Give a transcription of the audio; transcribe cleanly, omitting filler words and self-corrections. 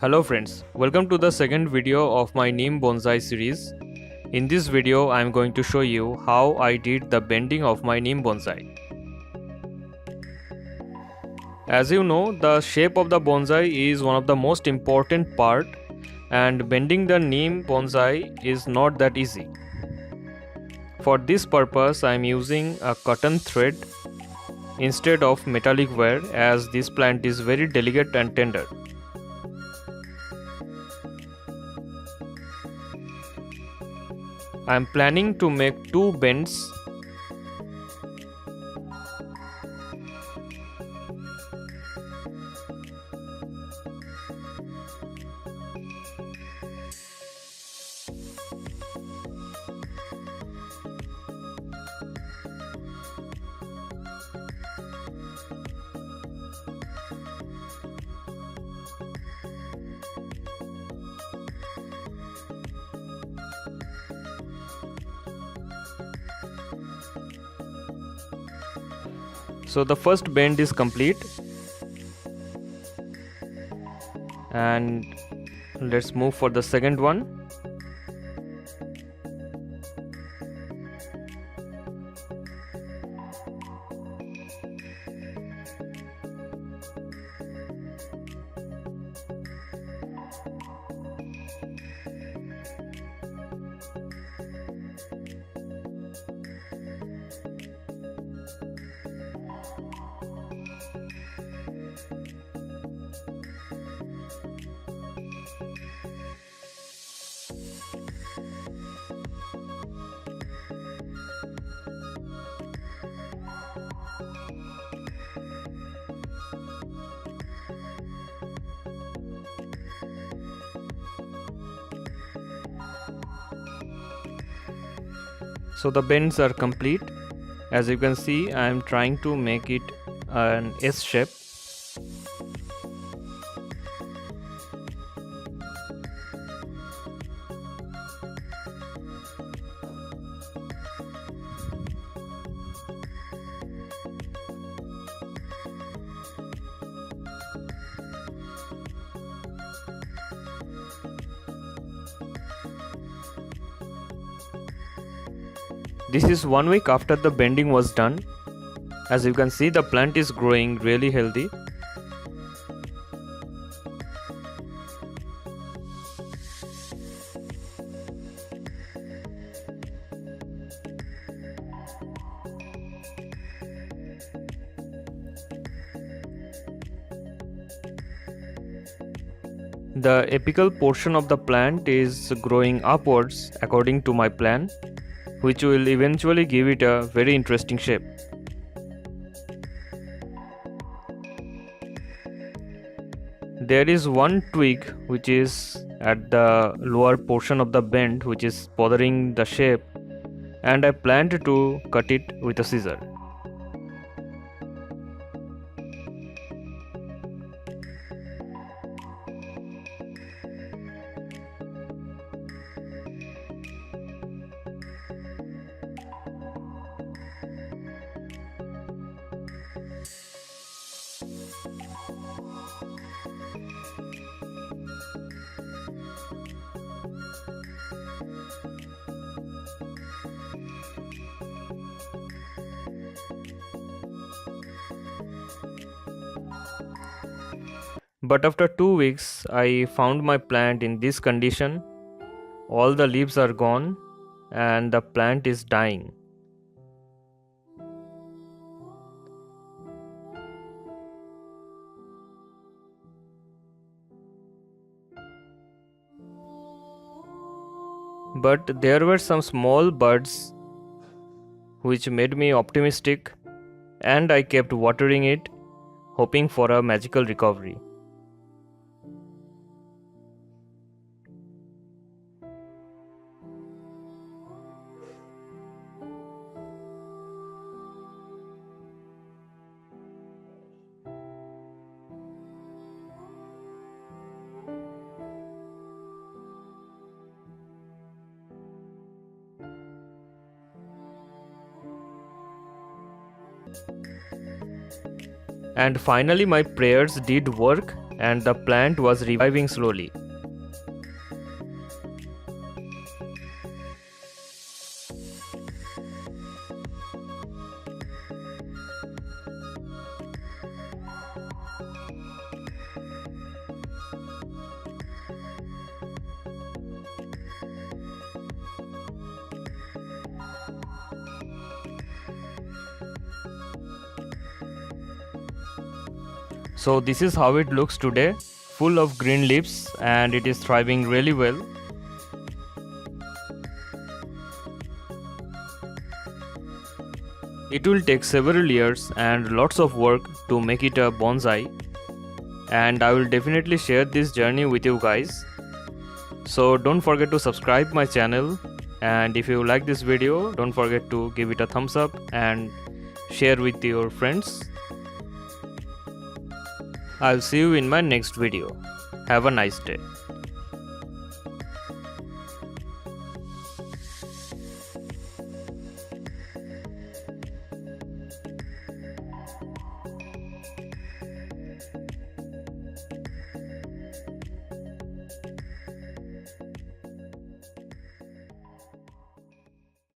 Hello friends, welcome to the second video of my Neem Bonsai series. In this video, I am going to show you how I did the bending of my Neem Bonsai. As you know, the shape of the bonsai is one of the most important part, and bending the Neem Bonsai is not that easy. For this purpose, I am using a cotton thread instead of metallic wire, as this plant is very delicate and tender. I am planning to make two bends. So the first bend is complete, and let's move for the second one. So the bends are complete. As you can see, I am trying to make it an S shape. This is 1 week after the bending was done. As you can see, the plant is growing really healthy. The apical portion of the plant is growing upwards according to my plan, which will eventually give it a very interesting shape. There is one twig which is at the lower portion of the bend which is bothering the shape, and I planned to cut it with a scissor. But after 2 weeks, I found my plant in this condition. All the leaves are gone and the plant is dying. But there were some small buds which made me optimistic, and I kept watering it, hoping for a magical recovery. And finally my prayers did work. and the plant was reviving slowly. So this is how it looks today, full of green leaves, and it is thriving really well. It will take several years and lots of work to make it a bonsai, and I will definitely share this journey with you guys. So don't forget to subscribe my channel, and if you like this video, don't forget to give it a thumbs up and share with your friends. I'll see you in my next video. Have a nice day.